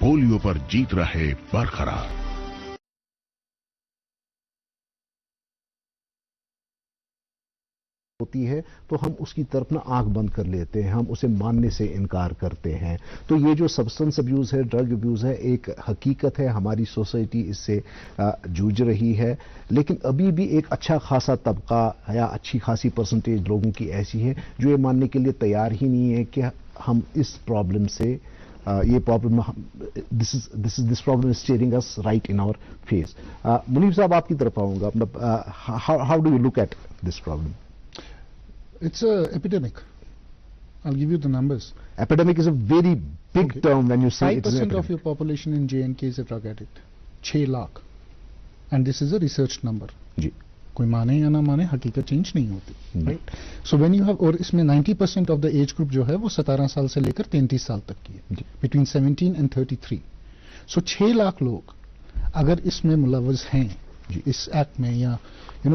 Polio पर जीत रहे बरकरार। होती है तो हम उसकी तरफ ना आंख बंद कर लेते हैं, हम उसे मानने से इनकार करते हैं। तो ये जो सब्सटेंस अब्यूज है, ड्रग अब्यूज है, एक हकीकत है, हमारी सोसाइटी इससे जूझ रही है। लेकिन अभी भी एक अच्छा खासा तबका या अच्छी खासी परसेंटेज लोगों की ऐसी है जो ये मानने के लिए तैयार ही नहीं है कि हम इस प्रॉब्लम से ये problem this problem is staring us right in our face. Munib साहब, आपकी तरफ आऊंगा। How do you look at this problem? It's an epidemic. I'll give you the numbers. Epidemic is a very big term when you say it's an 5% epidemic. of your population in J&K is a drug addict. 6 lakh. And this is a research number. जी. कोई माने या ना माने, हकीकत change नहीं होती. Right? So when you have, और इसमें 90% of the age group जो है वो 17 साल से लेकर 33 साल तक की है. Between 17 and 33. So 6 लाख लोग अगर इसमें मुलव्वस हैं, इस एक्ट में या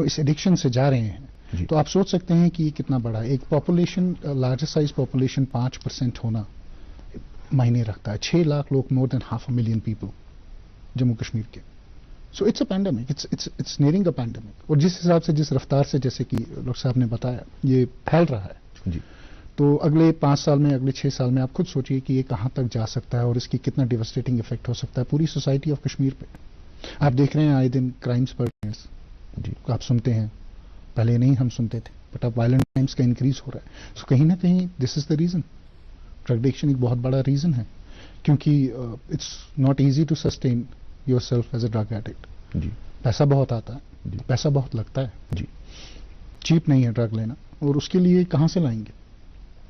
इस एडिक्शन से जा रहे हैं, तो आप सोच सकते हैं कि ये कितना बड़ा है. एक पॉपुलेशन, लार्जर साइज पॉपुलेशन 5% होना मायने रखता है. 6 लाख लोग, more than 500,000 people Jammu Kashmir के. So it's a pandemic, it's nearing a pandemic. और जिस हिसाब से, जिस रफ्तार से, जैसे कि डॉक्टर साहब ने बताया, ये फैल रहा है जी. तो अगले 5 साल में, अगले 6 साल में आप खुद सोचिए कि ये कहाँ तक जा सकता है और इसकी कितना डिवास्टेटिंग इफेक्ट हो सकता है पूरी सोसाइटी ऑफ कश्मीर पे. आप देख रहे हैं आए दिन क्राइम्स बढ़ रहे हैं, आप सुनते हैं, पहले नहीं हम सुनते थे, बट अब वायलेंट क्राइम्स का इंक्रीज हो रहा है. सो कहीं ना कहीं this is the reason. Drug addiction एक बहुत बड़ा रीजन है, क्योंकि it's not easy to sustain yourself as a drug addict. पैसा बहुत आता है, पैसा बहुत लगता है जी. चीप नहीं है ड्रग लेना, और उसके लिए कहाँ से लाएंगे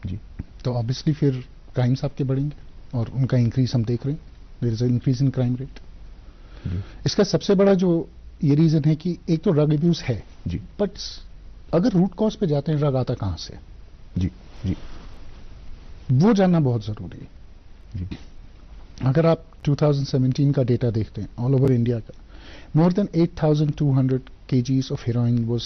जी. तो ऑब्वियसली फिर क्राइम्स आपके बढ़ेंगे, और उनका इंक्रीज हम देख रहे हैं. There is a increase in crime rate. इसका सबसे बड़ा जो ये रीजन है कि एक तो ड्रग अब्यूज है जी, बट अगर रूट कॉज पे जाते हैं, ड्रग आता कहां से जी जी वो जानना बहुत जरूरी है जी. अगर आप 2017 का डेटा देखते हैं ऑल ओवर इंडिया का, more than 8,200 kgs of heroin was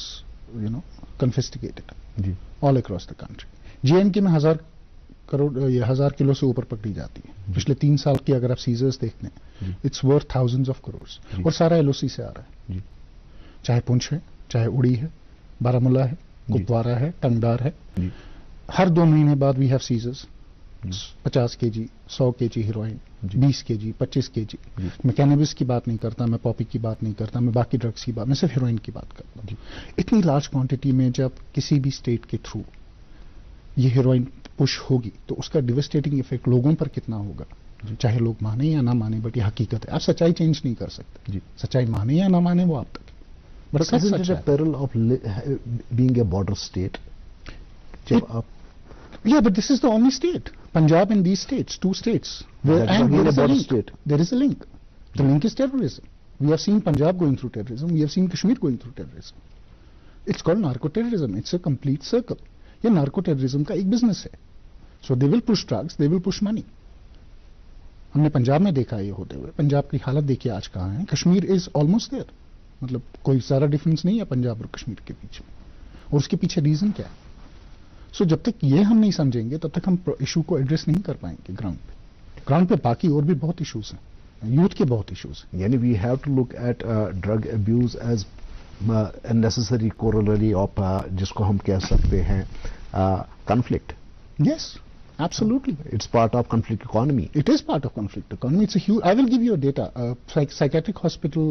confisticated जी, all across the country. JNK में 1000 किलो से ऊपर पकड़ी जाती है. पिछले 3 साल की अगर आप सीजर्स देखते हैं, it's worth thousands of crore, और सारा LOC से आ रहा है जी. चाहे पुंछ है, चाहे उड़ी है, बारामूला है, कुपवारा है, टंगदार है. हर 2 महीने बाद we have seizures. 50 kg, 100 kg heroin, 20 kg, 25 kg. मैं कैनबिस की बात नहीं करता, मैं पॉपी की बात नहीं करता, मैं बाकी ड्रग्स की बात, मैं सिर्फ हीरोइन की बात करता हूँ. इतनी लार्ज क्वांटिटी में जब किसी भी स्टेट के थ्रू ये हीरोइन पुश होगी, तो उसका डिवास्टेटिंग इफेक्ट लोगों पर कितना होगा, चाहे लोग माने या ना माने, बट ये हकीकत है. आप सच्चाई चेंज नहीं कर सकते जी. सच्चाई माने या ना माने, वो आप तक. But isn't it a peril of being a border state? Yeah, but this is the only state. Punjab and these states, 2 states. And there is a link. State. There is a link. The link is terrorism. We have seen Punjab going through terrorism. We have seen Kashmir going through terrorism. It's called narco-terrorism. It's a complete circle. ये narco-terrorism का एक business है. So they will push drugs, they will push money. हमने पंजाब में देखा ये होते हुए. पंजाब की हालत देखिए आज कहाँ है. Kashmir is almost there. मतलब कोई सारा डिफरेंस नहीं है पंजाब और कश्मीर के बीच में, और उसके पीछे रीजन क्या है. सो जब तक ये हम नहीं समझेंगे, तब तक हम इशू को एड्रेस नहीं कर पाएंगे ग्राउंड पे. बाकी और भी बहुत इश्यूज हैं, यूथ के बहुत इश्यूज हैं. यानी we have to look at drug abuse as necessary corollary of जिसको हम कह सकते हैं conflict. Yes, absolutely. It's part of conflict economy. It is part of conflict economy. It's a huge. I will give you a data. Psychiatric hospital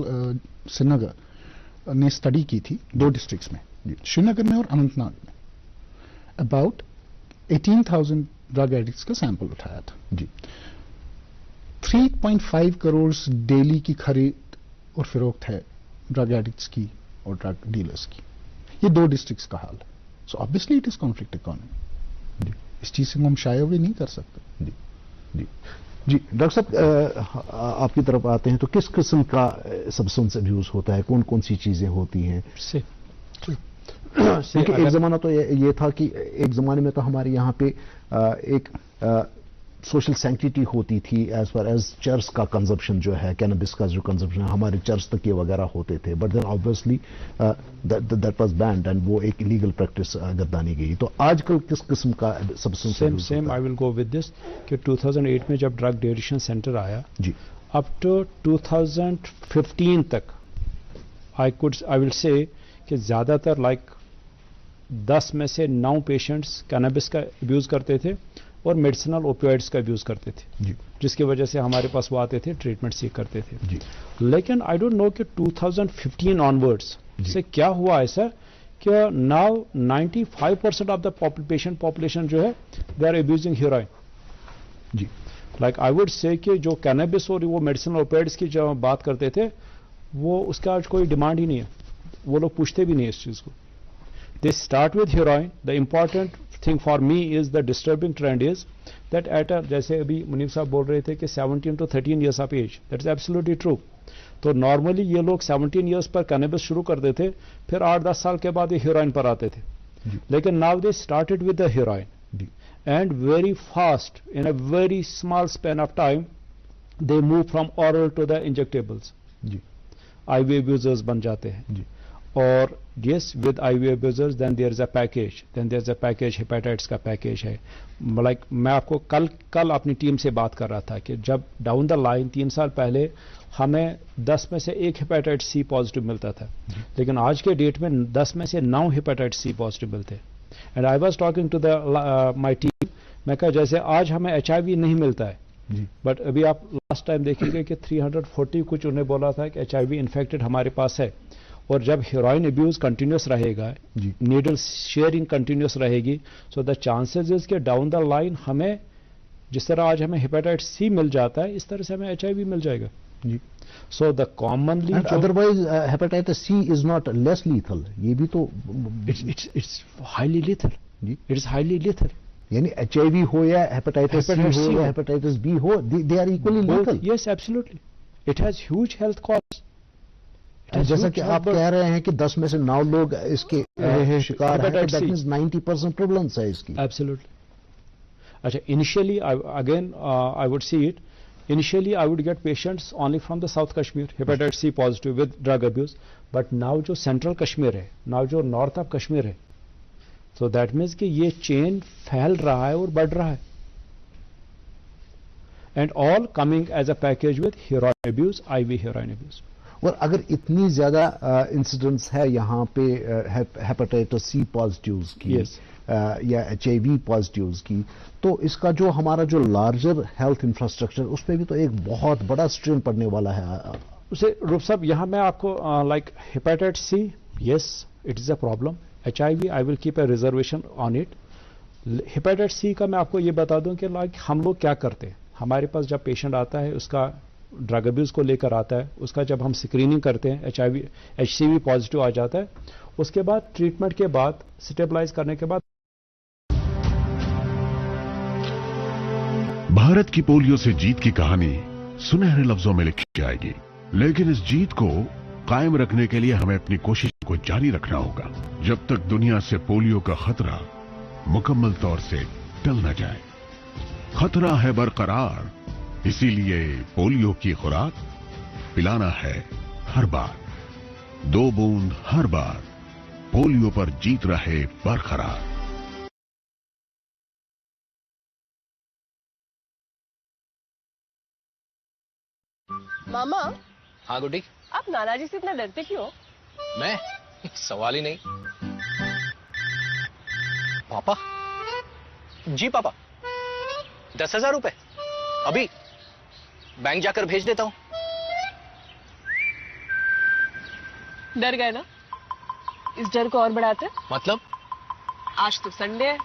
Srinagar ने study की थी 2 districts में, श्रीनगर में और अनंतनाग में. अबाउट 18,000 ड्रग एडिक्ट्स का सैंपल उठाया था जी. 3.5 करोड़ डेली की खरीद और फरोख्त है ड्रग एडिक्ट्स की और ड्रग डीलर्स की. ये 2 डिस्ट्रिक्ट्स का हाल है. So obviously it is conflict economy. इस चीज से हम शाये हुए नहीं कर सकते जी. जी जी डॉक्टर साहब, आपकी तरफ आते हैं तो किस किस्म का सब्सटेंस अब्यूज होता है, कौन कौन सी चीजें होती हैं? क्योंकि एक जमाना तो ये था कि एक जमाने में तो हमारे यहाँ पे एक سوشل سینکٹیٹی ہوتی تھی ایز فار ایز چرس کا کنزمپشن جو ہے, کینبس کا جو کنزمپشن ہے, ہمارے چرس تک یہ وغیرہ ہوتے تھے, but then obviously that was banned and وہ ایک لیگل پریکٹس گردانی گئی. تو آج کل کس قسم کا substance? Same I will go with this کہ 2008 میں جب ڈرگ ڈیڈکشن سینٹر آیا, جی, اپ ٹو 2015 تک آئی ول سے کہ زیادہ تر لائک 10 میں سے 9 پیشنٹس کینبس کا ابیوز کرتے تھے اور میڈیسنل اوپیوائڈس کا ابیوز کرتے تھے, جی, جس کی وجہ سے ہمارے پاس وہ آتے تھے, ٹریٹمنٹ سیکھ کرتے تھے. جی. لیکن آئی ڈونٹ نو کہ 2015 آنورڈس سے کیا ہوا ایسا کہ now 95% of the patient population جو ہے دے آر ابیوزنگ ہیروئن. جی, لائک آئی وڈ سے کہ جو کینبس اور وہ میڈیسنل اوپیوائڈس کی جو بات کرتے تھے وہ اس کا آج کوئی ڈیمانڈ ہی نہیں ہے, وہ لوگ پوچھتے بھی نہیں اس چیز کو. They start with heroin. The important thing for me is the disturbing trend is that at a جیسے ابھی منیب صاحب بول رہے تھے کہ 17 to 13 years of age, that is absolutely true. تو نارملی یہ لوگ 17 ایئرس پر کینبس شروع کرتے تھے, پھر 8-10 سال کے بعد یہ ہیروئن پر آتے تھے. لیکن now they started with the heroin and very fast in a very small span of time they move from oral to the injectables. جی, آئی وی ابیوزرز بن جاتے ہیں. جی, اور yes with I V abusers then there is a package, then there is a package, hepatitis کا package ہے. Like میں آپ کو کل اپنی ٹیم سے بات کر رہا تھا کہ جب ڈاؤن دا لائن 3 سال پہلے ہمیں 10 میں سے 1 ہیپیٹائٹس سی پازیٹیو ملتا تھا, لیکن آج کے ڈیٹ میں 10 میں سے 9 ہیپیٹائٹس سی پازیٹیو ملتے. And I was talking to the my team, میں کہا جیسے آج ہمیں HIV نہیں ملتا ہے, بٹ ابھی آپ لاسٹ ٹائم دیکھیں گے کہ 340 کچھ انہیں بولا تھا کہ HIV انفیکٹڈ ہمارے پاس ہے. اور جب ہیروئن ابیوز کنٹینیوس رہے گا, نیڈل شیئرنگ کنٹینیوس رہے گی, سو دا چانسز از کہ ڈاؤن دا لائن ہمیں جس طرح آج ہمیں ہیپیٹائٹس سی مل جاتا ہے اس طرح سے ہمیں HIV مل جائے گا. جی, so the commonly otherwise hepatitis C is not less lethal, یہ بھی تو اٹس ہائیلی لیتھل. جی, اٹس ہائیلی لیتھل. یعنی HIV ہو یا ہیپیٹائٹس سی ہو یا ہیپیٹائٹس بی ہو, they are equally lethal. Yes absolutely, it has huge health cost. جیسا کہ آپ کہہ رہے ہیں کہ 10 میں سے 9 لوگ اس کے شکار ہیں, دیٹ مینز 90% پریولنس ہے اس کی. ایبسلیوٹلی. اچھا, initially again I would see it, initially I would get patients only from the south Kashmir, hepatitis C positive with drug abuse. But now جو سینٹرل کشمیر ہے, ناؤ جو نارتھ آف کشمیر ہے, so that means کہ یہ چین پھیل رہا ہے اور بڑھ رہا ہے. And all coming as a package with heroin abuse, I V heroin abuse. اور اگر اتنی زیادہ انسیڈنٹس ہے یہاں پہ ہیپیٹائٹس سی پازیٹیوز کی یا HIV پازیٹیوز کی, تو اس کا جو ہمارا جو لارجر ہیلتھ انفراسٹرکچر اس پہ بھی تو ایک بہت بڑا اسٹرین پڑنے والا ہے. اسے روپ صاحب یہاں میں آپ کو like hepatitis C, yes it is a problem. HIV I will keep a reservation on it. Hepatitis C کا میں آپ کو یہ بتا دوں کہ لائک ہم لوگ کیا کرتے ہیں, ہمارے پاس جب پیشنٹ آتا ہے اس کا ڈرگ ابیوز کو لے کر آتا ہے, اس کا جب ہم اسکریننگ کرتے ہیں HCV پازیٹیو آ جاتا ہے, اس کے بعد ٹریٹمنٹ کے بعد اسٹیبلائز کرنے کے بعد بھارت کی پولیو سے جیت کی کہانی سنہرے لفظوں میں لکھی جائے گی, لیکن اس جیت کو قائم رکھنے کے لیے ہمیں اپنی کوشش کو جاری رکھنا ہوگا جب تک دنیا سے پولیو کا خطرہ مکمل طور سے ٹل نہ جائے. خطرہ ہے برقرار, اسی لیے پولیو کی خوراک پلانا ہے ہر بار, 2 بوند ہر بار, پولیو پر جیت رہے برقرار. ماما. ہاں گڈی, آپ نانا جی سے اتنا ڈرتے کیوں؟ میں سوال ہی نہیں. پاپا, جی پاپا, 10,000 روپے ابھی بینک جا کر بھیج دیتا ہوں. ڈر گئے نا, اس ڈر کو اور بڑھاتے. مطلب آج تو سنڈے ہے,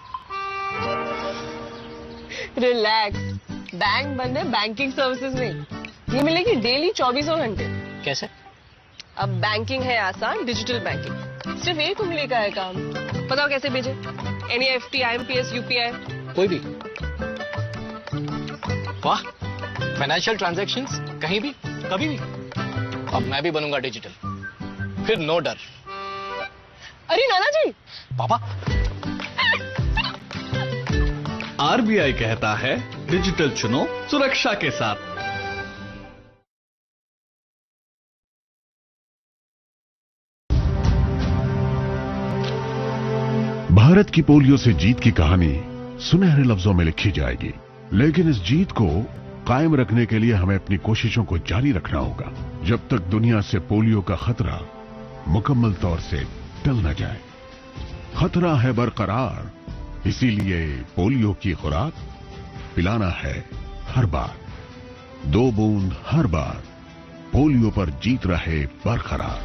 ریلیکس. بینک بند ہے, بینکنگ سروسز نہیں, یہ ملے گی ڈیلی 24 گھنٹے. کیسے؟ اب بینکنگ ہے آسان, ڈیجیٹل بینکنگ. صرف ایک انگلی کا ہے کام. بتاؤ کیسے بھیجے؟ NEFT, IMPS, UPI, کوئی بھی. واہ, فائنینشیل ٹرانزیکشنز کہیں بھی کبھی بھی. اب میں بھی بنوں گا ڈیجیٹل, پھر نو ڈر. ارے نانا جی. پاپا, RBI کہتا ہے डिजिटल चुनो सुरक्षा के साथ। भारत की पोलियो से जीत की कहानी सुनहरे लफ्जों में लिखी जाएगी, लेकिन इस जीत को कायम रखने के लिए हमें अपनी कोशिशों को जारी रखना होगा जब तक दुनिया से पोलियो का खतरा मुकम्मल तौर से टल न जाए। खतरा है बरकरार, इसीलिए पोलियो की खुराक पिलाना है हर बार, 2 बूंद हर बार, पोलियो पर जीत रहे बरकरार।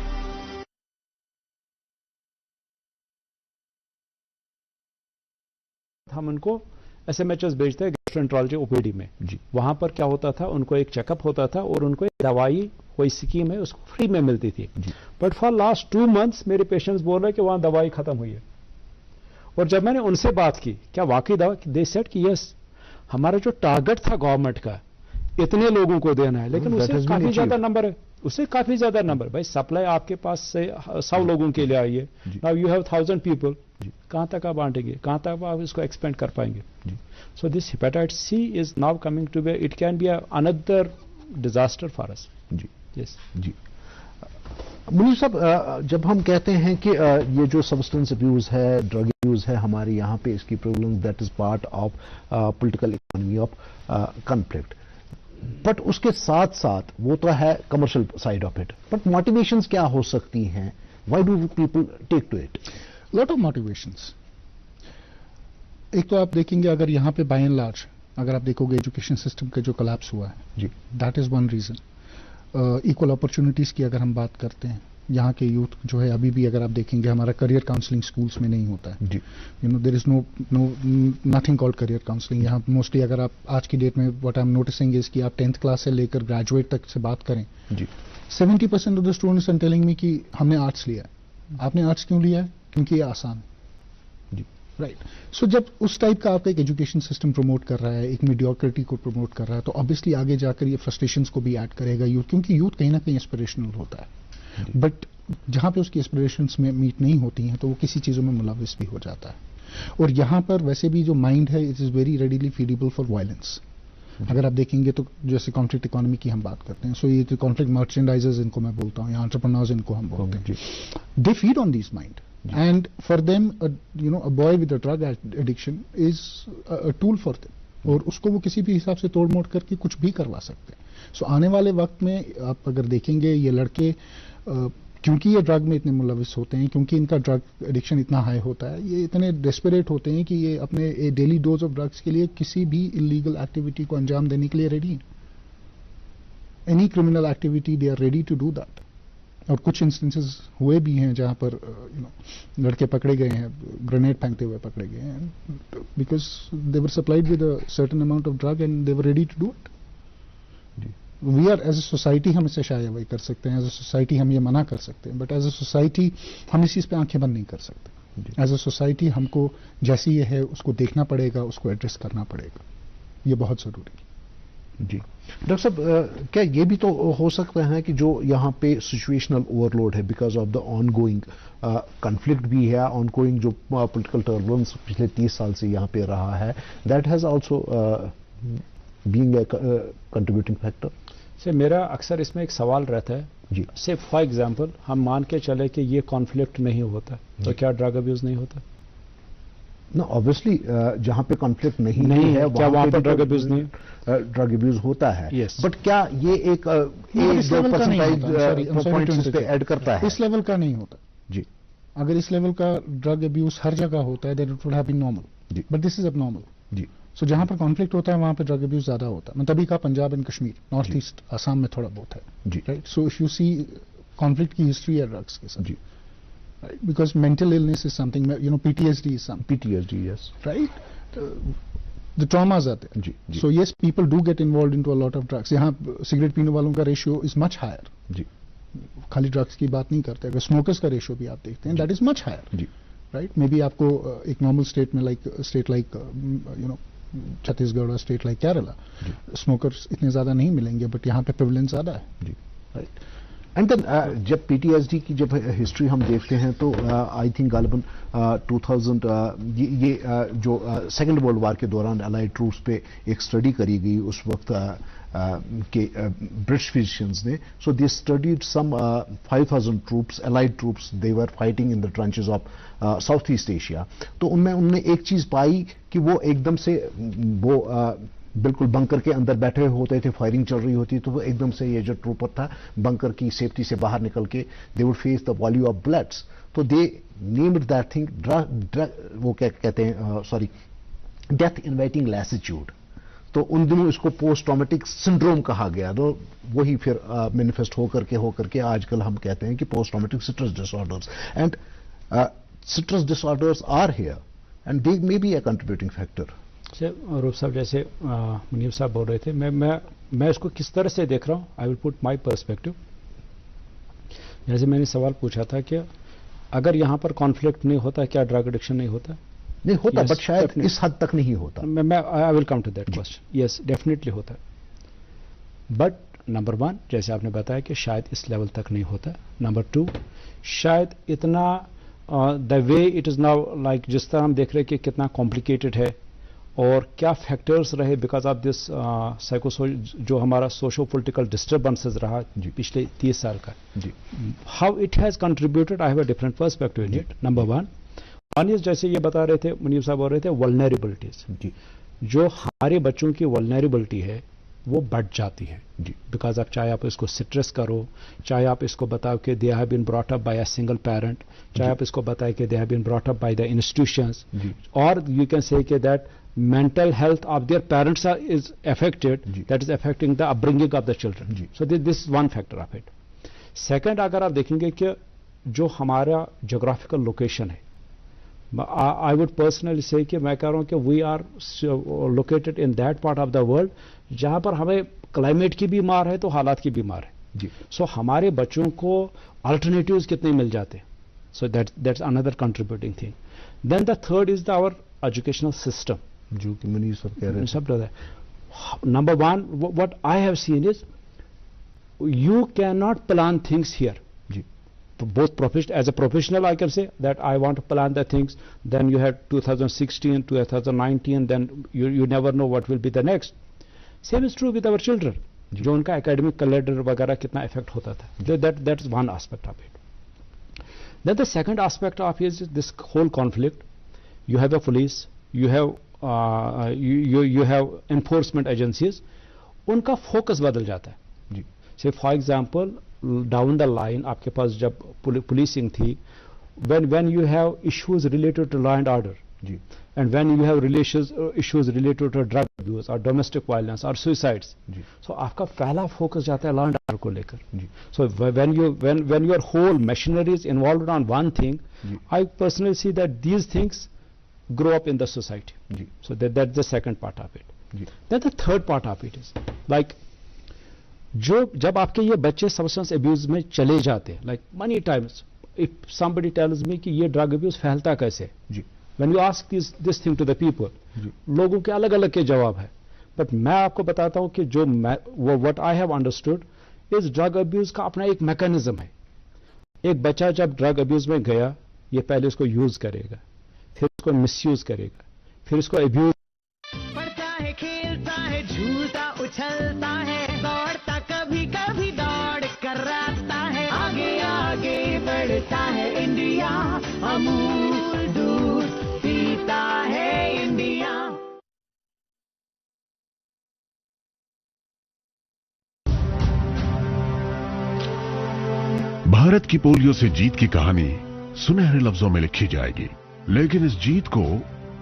हम उनको एसएमएचएस भेजते हैं गैस्ट्रोएंटरोलॉजी ओपीडी में जी। वहां पर क्या होता था, उनको एक चेकअप होता था और उनको एक दवाई, कोई स्कीम है उसको फ्री में मिलती थी। बट फॉर लास्ट 2 मंथ्स मेरे पेशेंट्स बोल रहे हैं कि वहां दवाई खत्म हुई है। और जब मैंने उनसे बात की क्या वाकई दवा, दे सेड कि यस, हमारा जो टारगेट था गवर्नमेंट का इतने लोगों को देना है, लेकिन उससे काफी ज्यादा नंबर है, उससे काफी ज्यादा नंबर। भाई सप्लाई आपके पास से 100 लोगों के लिए आई है, नाउ यू हैव 1000 पीपल, कहां तक आप बांटेंगे, कहां तक आप इसको एक्सपेंड कर पाएंगे। So this hepatitis C is now coming to be, it can be another disaster for us. जी यस जी। मुनीर साहब, जब हम कहते हैं कि ये जो सब्सटेंस अब्यूज है, ड्रग अब्यूज है हमारे यहाँ पे, इसकी prevalence that is part of political economy of conflict, but उसके साथ साथ वो तो है commercial side of it, but motivations क्या हो सकती हैं? Why do people take to it? Lot of motivations. एक तो आप देखेंगे अगर यहाँ पे बाय एंड लार्ज अगर आप देखोगे एजुकेशन सिस्टम का जो कोलैप्स हुआ है जी, that is one reason. Equal opportunities की अगर हम बात करते हैं, यहाँ के यूथ जो है अभी भी अगर आप देखेंगे हमारा करियर काउंसलिंग स्कूल्स में नहीं होता है जी। You know there is nothing called career counselling. यहाँ मोस्टली अगर आप आज की डेट में what I am noticing is कि आप 10th क्लास से लेकर ग्रेजुएट तक से बात करें जी, 70% of the students are telling me कि हमने आर्ट्स लिया है। आपने आर्ट्स क्यों लिया है? क्योंकि ये आसान है जी, राइट। सो जब उस टाइप का आपका एक एजुकेशन सिस्टम प्रमोट कर रहा है, एक मीडियोक्रिटी को प्रमोट कर रहा है, तो ऑब्वियसली आगे जाकर ये फ्रस्ट्रेशंस को भी ऐड करेगा यूथ, क्योंकि यूथ कहीं ना कहीं एस्पिरेशनल होता है, बट जहां पे उसकी एस्पिरेशंस में मीट नहीं होती हैं तो वो किसी चीजों में मुलविस भी हो जाता है। और यहां पर वैसे भी जो माइंड है it is very readily feedable for violence. अगर आप देखेंगे तो जैसे कॉन्फ्लिक्ट इकोनॉमी की हम बात करते हैं, सो ये कॉन्फ्लिक्ट मर्चेंडाइजर्स इनको मैं बोलता हूँ या एंटरप्रेन्योर्स इनको हम बोलते हैं, they feed on this mind and for them a boy with a drug addiction is a tool for them, और उसको वो किसी भी हिसाब से तोड़ मोड़ करके कुछ भी करवा सकते हैं। सो आने वाले वक्त में आप अगर देखेंगे ये लड़के क्योंकि ये ड्रग में इतने मुलविस होते हैं, क्योंकि इनका ड्रग एडिक्शन इतना हाई होता है, ये इतने डेस्परेट होते हैं कि ये अपने डेली डोज ऑफ ड्रग्स के लिए किसी भी इलीगल एक्टिविटी को अंजाम देने के लिए रेडी हैं। Any criminal activity they are ready to do that. और कुछ इंस्टेंसेस हुए भी हैं जहां पर लड़के पकड़े गए हैं, ग्रेनेड फेंकते हुए पकड़े गए हैं, because they were supplied with a certain amount of drug and they were ready to do it. We are as a society हम इससे शायद अवॉइड कर सकते हैं, एज ए सोसाइटी हम ये मना कर सकते हैं, बट एज ए सोसाइटी हम इस चीज पे आंखें बंद नहीं कर सकते। एज ए सोसाइटी हमको जैसी ये है उसको देखना पड़ेगा, उसको एड्रेस करना पड़ेगा, ये बहुत जरूरी है जी। डॉक्टर साहब, क्या ये भी तो हो सकता है कि जो यहाँ पे सिचुएशनल ओवरलोड है because of the ongoing conflict भी है, ऑनगोइंग जो पॉलिटिकल टर्बुलेंस पिछले 30 साल से यहाँ पे रहा है, that has also being a contributing factor? से मेरा अक्सर इसमें एक सवाल रहता है जी, से फॉर एग्जांपल हम मान के चले कि ये कॉन्फ्लिक्ट नहीं होता तो क्या ड्रग अब्यूज नहीं होता? ना ऑब्वियसली जहां पे कॉन्फ्लिक्ट नहीं है क्या वहां पर ड्रग अब्यूज नहीं? ड्रग अब्यूज होता है, बट क्या ये एक परसेंटेज पे ऐड करता है? इस लेवल का नहीं होता जी। अगर इस लेवल का ड्रग अब्यूज हर जगह होता है then it would have been normal, but this is abnormal जी। सो जहां पर कॉन्फ्लिक्ट होता है वहां पर ड्रग अब्यूज ज्यादा होता है। मैं तभी कहा Punjab and Kashmir, north east Assam में थोड़ा बहुत है जी, right. So if you see conflict की हिस्ट्री है ड्रग्स के साथ जी, right? Because mental illness is something, PTSD is something. PTSD, yes. Right? The traumas are there. जी, जी. So yes, people do get involved into a lot of drugs. यहाँ cigarette पीने वालों का रेशियो is much higher. जी. खाली drugs की बात नहीं करते, अगर स्मोकर्स का रेशियो भी आप देखते हैं, that is much higher. जी. Right? मे बी आपको एक नॉर्मल स्टेट में स्टेट लाइक छत्तीसगढ़ और स्टेट लाइक केरला स्मोकर्स इतने ज्यादा नहीं मिलेंगे, बट यहाँ पे प्रेवलेंस ज्यादा है जी, राइट। اینڈ دین جب پی ٹی ایس ڈی کی جب ہسٹری ہم دیکھتے ہیں تو آئی تھنک غالباً 2000 یہ جو سیکنڈ ورلڈ وار کے دوران الائڈ ٹروپس پہ ایک اسٹڈی کری گئی اس وقت کہ برٹش فزیشینز نے. So they studied some 5000 troops allied troops they were fighting in the trenches of south east Asia. تو ان میں انہوں نے ایک چیز پائی کہ وہ ایک دم سے وہ بالکل بنکر کے اندر بیٹھے ہوتے تھے, فائرنگ چل رہی ہوتی تو وہ ایک دم سے یہ جو ٹروپر تھا بنکر کی سیفٹی سے باہر نکل کے دے وڈ فیس دا والیو آف بلڈس. تو دے نیمڈ دیٹ تھنگ وہ کیا کہتے ہیں سوری ڈیتھ انوائٹنگ لیسیچیوڈ. تو ان دنوں اس کو پوسٹ ٹرامیٹک سنڈروم کہا گیا. تو وہی پھر مینیفیسٹ ہو کر کے آج کل ہم کہتے ہیں کہ post traumatic stress disorders. And stress disorders are here and they may be a contributing factor. Roop صاحب جیسے منیب صاحب بول رہے تھے, میں اس کو کس طرح سے دیکھ رہا ہوں. آئی ول پٹ مائی پرسپیکٹو. جیسے میں نے سوال پوچھا تھا کہ اگر یہاں پر کانفلکٹ نہیں ہوتا کیا ڈرگ ایڈکشن نہیں ہوتا؟ نہیں ہوتا, بٹ شاید اس حد تک نہیں ہوتا. I will come to that question. Yes definitely ہوتا ہے, بٹ نمبر 1 جیسے آپ نے بتایا کہ شاید اس لیول تک نہیں ہوتا. نمبر 2 شاید اتنا the way it is now like جس طرح ہم دیکھ رہے کہ کتنا کمپلیکیٹڈ ہے اور کیا فیکٹرز رہے بیکاز آف دس جو ہمارا سوشو پولیٹیکل ڈسٹربنسز رہا پچھلے 30 سال کا. How it has contributed I have a different perspective in it. Number 1 از جیسے یہ بتا رہے تھے منیب صاحب بول رہے تھے ولنریبلٹیز. جو ہمارے بچوں کی ولنریبلٹی ہے وہ بڑھ جاتی ہے بیکاز آپ چاہے آپ اس کو سٹریس کرو, چاہے آپ اس کو بتاؤ کہ they have been brought up by a single parent, چاہے آپ اس کو بتائیں کہ they have been brought up by the institutions, اور یو کین سے کہ that mental health of their parents is affected, that is affecting the upbringing of the children. So this is one factor of it. Second, اگر آپ دیکھیں گے کہ جو ہمارا geographical location ہے, I would personally say کہ میں کہہ رہا ہوں کہ we are located in that part of the world جہاں پر ہمیں کلائمیٹ کی بھی مار ہے تو حالات کی بھی مار ہے. سو ہمارے بچوں کو alternatives کتنے مل جاتے ہیں. So that's another contributing thing. Then the third is our educational system. جو کہ منی سب کہہ رہے ہیں. Number 1 what I have seen is you cannot plan things here. Both as a professional I can say that I want to plan the things, then you have 2016, 2019, then you never know what will be the next. Same is true with our children. جو ان کا academic calendar وغیرہ کتنا effect ہوتا تھا. That is one aspect of it. Then the second aspect of it is this whole conflict. You have a police, you have you have enforcement agencies. ان کا focus بدل جاتا ہے. say for example down the line آپ کے پاس جب policing تھی, when you have issues related to law and order, and when you have issues related to drug abuse or domestic violence or suicides, so آپ کا پہلا focus جاتا ہے law and order کو لے کر. so when your whole machinery is involved on one thing, I personally see that these things grow up in the society. So that's the second part of it. Then the third part of it is like جب آپ کے یہ بچے substance abuse میں چلے جاتے ہیں, like many times if somebody tells me کہ یہ ڈرگ ابیوز پھیلتا کیسے, when you ask this thing to the people, لوگوں کے الگ الگ کے جواب ہے. بٹ میں آپ کو بتاتا ہوں کہ جو what I have understood is drug abuse کا اپنا ایک میکانزم ہے. ایک بچہ جب ڈرگ ابیوز میں گیا, یہ پہلے اس کو یوز کرے گا, پھر اس کو مس یوز کرے گا, پھر اس کو ابیوز. پڑھتا ہے, کھیلتا ہے, جھولتا اچھلتا ہے, دوڑتا کبھی کبھی دوڑ کر راستہ ہے, آگے آگے بڑھتا ہے انڈیا, امول دودھ پیتا ہے انڈیا. भारत की पोलियो से जीत की कहानी सुनहरे लफ्जों में लिखी जाएगी, लेकिन इस जीत को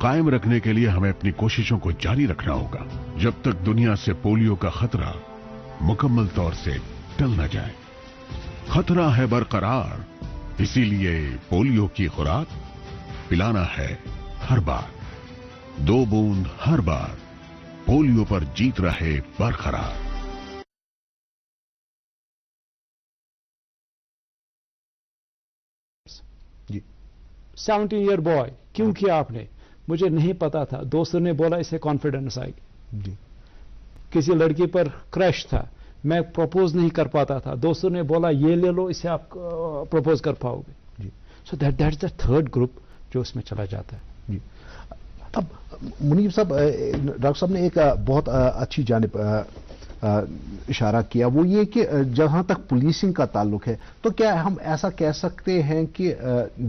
कायम रखने के लिए हमें अपनी कोशिशों को जारी रखना होगा जब तक दुनिया से पोलियो का खतरा मुकम्मल तौर से टल न जाए. खतरा है बरकरार, इसीलिए पोलियो की खुराक पिलाना है हर बार. 2 बूंद हर बार, पोलियो पर जीत रहे बरकरार. جی 17-year boy کیوں کیا آپ نے؟ مجھے نہیں پتا تھا, دوستوں نے بولا اسے کانفیڈنس آئے گی. کسی لڑکی پر کرش تھا, मैं प्रपोज नहीं कर पाता था, दोस्तों ने बोला ये ले लो, इससे आप प्रपोज कर पाओगे जी। So that is the third group जो उसमें चला जाता है जी। अब मुनीब साहब, डॉक्टर साहब ने एक बहुत अच्छी जानिब इशारा किया, वो ये कि जहां तक पुलिसिंग का ताल्लुक है, तो क्या हम ऐसा कह सकते हैं कि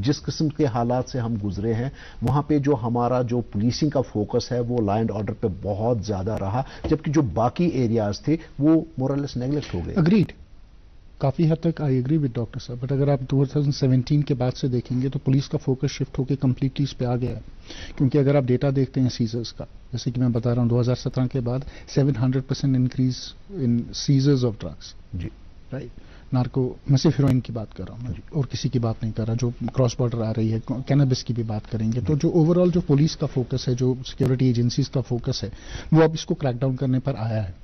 जिस किस्म के हालात से हम गुजरे हैं वहां पे जो हमारा जो पुलिसिंग का फोकस है वो लॉ एंड ऑर्डर पे बहुत ज्यादा रहा, जबकि जो बाकी एरियाज थे वो मोरलेस नेग्लेक्ट हो गए? अग्रीड, काफी हद तक आई एग्री विद डॉक्टर साहब, बट अगर आप 2017 के बाद से देखेंगे तो पुलिस का फोकस शिफ्ट होकर कंप्लीटली इस पे आ गया है। क्योंकि अगर आप डेटा देखते हैं सीजर्स का, जैसे कि मैं बता रहा हूं 2017 के बाद 700% increase in seizures of drugs जी, राइट। नार्को, मैं सिर्फ हीरोइन की बात कर रहा हूं और किसी की बात नहीं कर रहा, जो क्रॉस बॉर्डर आ रही है, कैनबिस की भी बात करेंगे। तो जो ओवरऑल जो पुलिस का फोकस है, जो सिक्योरिटी एजेंसीज का फोकस है, वो अब इसको क्रैकडाउन करने पर आया है।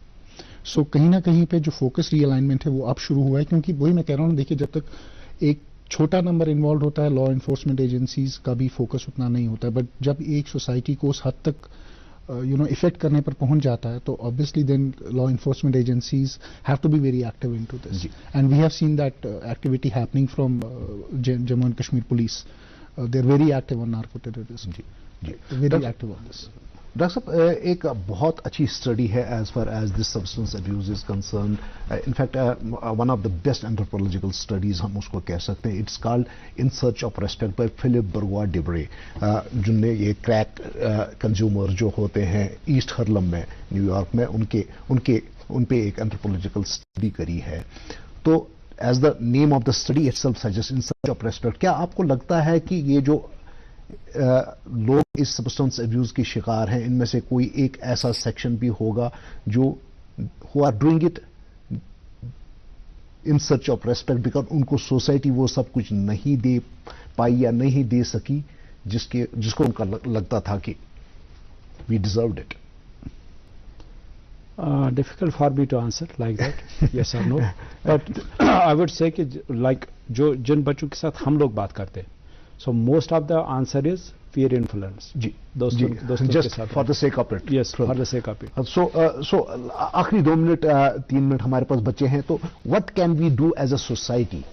सो कहीं ना कहीं पे जो फोकस रीअलाइनमेंट है वो अब शुरू हुआ है, क्योंकि वही मैं कह रहा हूँ, देखिए जब तक एक छोटा नंबर इन्वॉल्व होता है, लॉ इन्फोर्समेंट एजेंसीज का भी फोकस उतना नहीं होता है, बट जब एक सोसाइटी को उस हद तक इफेक्ट करने पर पहुंच जाता है, तो obviously then law enforcement agencies have to be very active into this, and we have seen that activity happening from Jammu and Kashmir police. They are very active on narco terrorism, very active on this. Doctor साहब, एक बहुत अच्छी study है as far as this substance abuse is concern, in fact one of the best anthropological studies हम उसको कह सकते हैं। It's called in search of respect by Philip बर्गुआ डिब्रे, जिनने ये क्रैक कंज्यूमर जो होते हैं ईस्ट हार्लेम में न्यूयॉर्क में, उन पे एक एंथ्रोपोलॉजिकल स्टडी करी है। तो as the name of the study itself suggest, in search of respect, क्या आपको लगता है कि ये जो लोग इस सब्सटेंस अब्यूज के शिकार हैं, इनमें से कोई एक ऐसा सेक्शन भी होगा जो who are doing it in search of respect, because उनको सोसाइटी वो सब कुछ नहीं दे पाई या नहीं दे सकी जिसको उनका लगता था कि we deserved it? Difficult for me to answer like that, yes or no, but I would say कि like जो जिन बच्चों के साथ हम लोग बात करते हैं, so most of the answer is peer influence. जी, दोस्तों के साथ, for the sake of it. Yes, for the sake of it. So आखिरी 2 मिनट 3 मिनट हमारे पास बचे हैं, तो what can we do as a society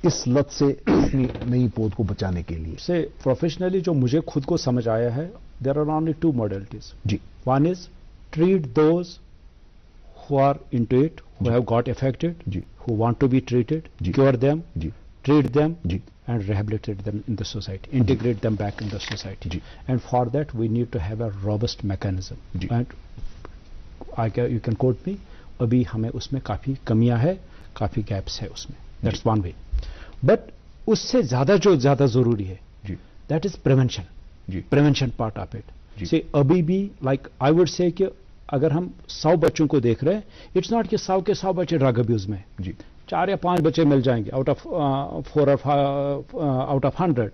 इस लत से अपनी नई पौध को बचाने के लिए? से प्रोफेशनली जो मुझे खुद को समझ आया है, there are only 2 modalities. Ji, one is treat those who are into it, who have got affected, ji, who want to be treated, ji, cure them, ji, treat them, ji, and rehabilitate them in the society, integrate them back in the society. Ji, And for that we need to have a robust mechanism. Ji, and you can quote me, अभी हमें उसमें काफी कमियां है, काफी gaps है उसमें. That's one way. But उससे ज्यादा जरूरी है, जी, that is prevention. Ji, prevention part of it. Ji. See, अभी भी like I would say कि अगर हम 100 बच्चों को देख रहे हैं, इट्स नॉट कि 100 के 100 बच्चे ड्रग अब्यूज में, जी, 4 या 5 बच्चे मिल जाएंगे out of 4 out of 100,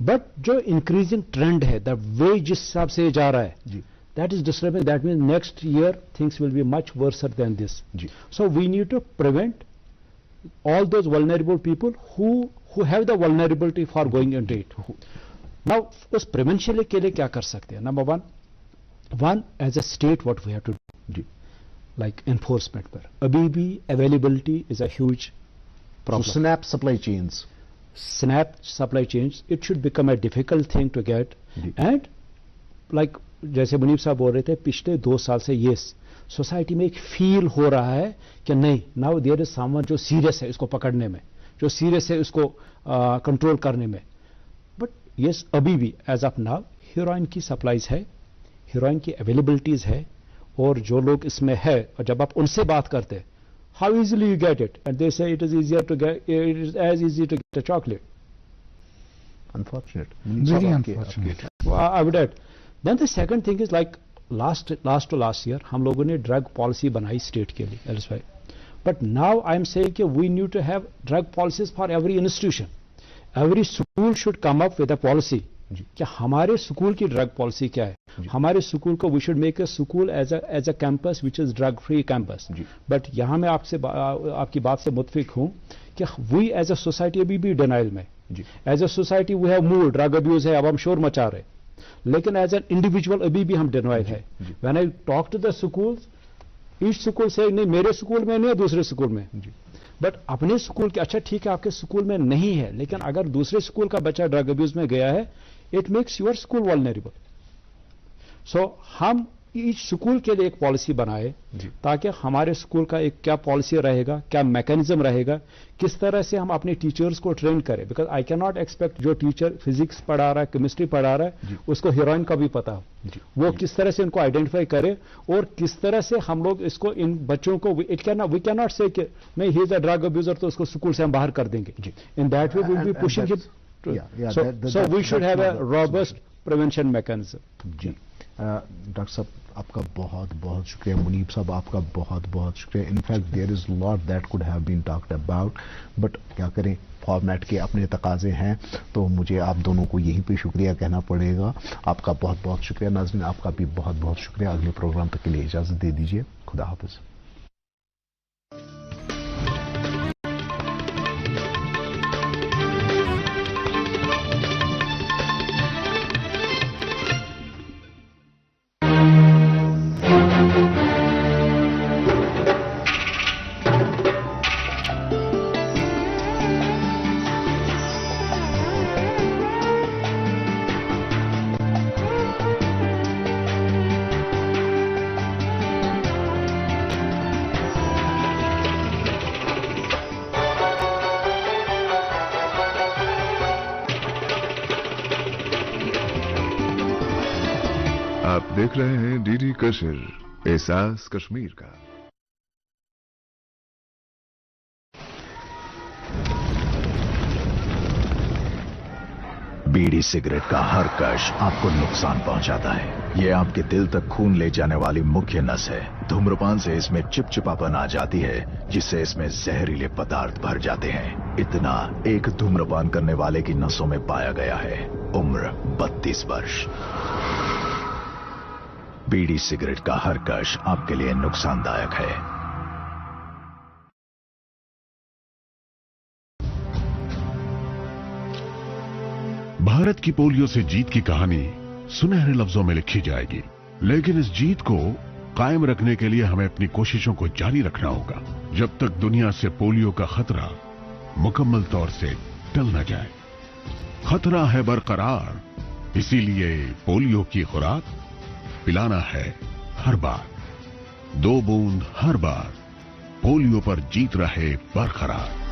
but जो इंक्रीजिंग ट्रेंड है, द वे जिस हिसाब से जा रहा है, जी, that is disturbing. That means next year things will be much worser than this. जी, so we need to prevent all those vulnerable people who have the vulnerability for going into it. Now, उस prevention के लिए क्या कर सकते हैं? Number one as a state what we have to do, like enforcement पर अभी भी availability is a huge problem. Snap supply chains, snap supply chains, it should become a difficult thing to get. And like जैसे मुनीब साहब बोल रहे थे, पिछले 2 साल से ये सोसाइटी में एक फील हो रहा है कि नहीं, नाउ देयर इज समवन जो सीरियस है इसको पकड़ने में, जो सीरियस है इसको कंट्रोल करने में. बट यस, अभी भी एज ऑफ नाउ हीरोइन की सप्लाईज है, हीरोइन की अवेलेबिलिटीज है, और जो लोग इसमें है, और जब आप उनसे बात करते हैं, how easily you get it, and they say it is easier to get, it is as easy to get a chocolate. Unfortunate, very unfortunate. I would add. Then the second thing is like last to last year हम लोगों ने drug policy बनाई state के लिए, that's why. But now I am saying कि we need to have drug policies for every institution. Every school should come up with a policy कि हमारे school की ड्रग पॉलिसी क्या है. हमारे स्कूल को we should make a school as a campus which is drug free campus. But यहां मैं आपकी बात से मुतफिक हूं कि वी एज अ सोसाइटी अभी भी डिनाइल में. As a society we have move, drug abuse है, अब हम शोर मचा रहे, लेकिन एज एन इंडिविजुअल अभी भी हम डिनाइल है. When I talk to the schools, इस स्कूल से नहीं, मेरे स्कूल में नहीं है, दूसरे स्कूल में, बट अपने स्कूल के, अच्छा ठीक है आपके स्कूल में नहीं है, लेकिन अगर दूसरे स्कूल का बच्चा ड्रग अब्यूज में गया है, it makes your school vulnerable. So हम इस स्कूल के लिए एक पॉलिसी बनाए ताकि हमारे स्कूल का एक क्या पॉलिसी रहेगा, क्या मैकेनिज्म रहेगा, किस तरह से हम अपने टीचर्स को ट्रेन करें. Because I can not expect जो टीचर फिजिक्स पढ़ा रहा है, केमिस्ट्री पढ़ा रहा है, उसको हीरोइन का भी पता हो. वो किस तरह से इनको आइडेंटिफाई करे और किस तरह से हम लोग इसको, इन बच्चों को, वी कैन नॉट से कि नहीं ही इज अ ड्रग अब्यूजर तो उसको स्कूल से हम बाहर कर देंगे. In that way will be pushing it. So we should have a robust prevention mechanism. जी डॉक्टर साहब आपका बहुत बहुत शुक्रिया. मुनीब साहब आपका बहुत बहुत शुक्रिया. In fact there is lot that could have been talked about, but क्या करें, फॉर्मेट के अपने तकाजे हैं, तो मुझे आप दोनों को यहीं पे शुक्रिया कहना पड़ेगा. आपका बहुत बहुत शुक्रिया. नाज़रीन आपका भी बहुत बहुत शुक्रिया. अगले प्रोग्राम तक के लिए इजाज़त दे दीजिए. खुदा हाफिज़. आप देख रहे हैं डीडी कश्मीर, एहसास कश्मीर का. बीड़ी सिगरेट का हर कश आपको नुकसान पहुंचाता है. ये आपके दिल तक खून ले जाने वाली मुख्य नस है. धूम्रपान से इसमें चिपचिपापन आ जाती है, जिससे इसमें जहरीले पदार्थ भर जाते हैं. इतना एक धूम्रपान करने वाले की नसों में पाया गया है. उम्र 32 वर्ष. बीड़ी सिगरेट का हर कश आपके लिए नुकसानदायक है. भारत की पोलियो से जीत की कहानी सुनहरे लफ्जों में लिखी जाएगी, लेकिन इस जीत को कायम रखने के लिए हमें अपनी कोशिशों को जारी रखना होगा जब तक दुनिया से पोलियो का खतरा मुकम्मल तौर से टल न जाए. खतरा है बरकरार, इसीलिए पोलियो की खुराक पिलाना है हर बार. 2 बूंद हर बार, पोलियो पर जीत रहे बरकरार.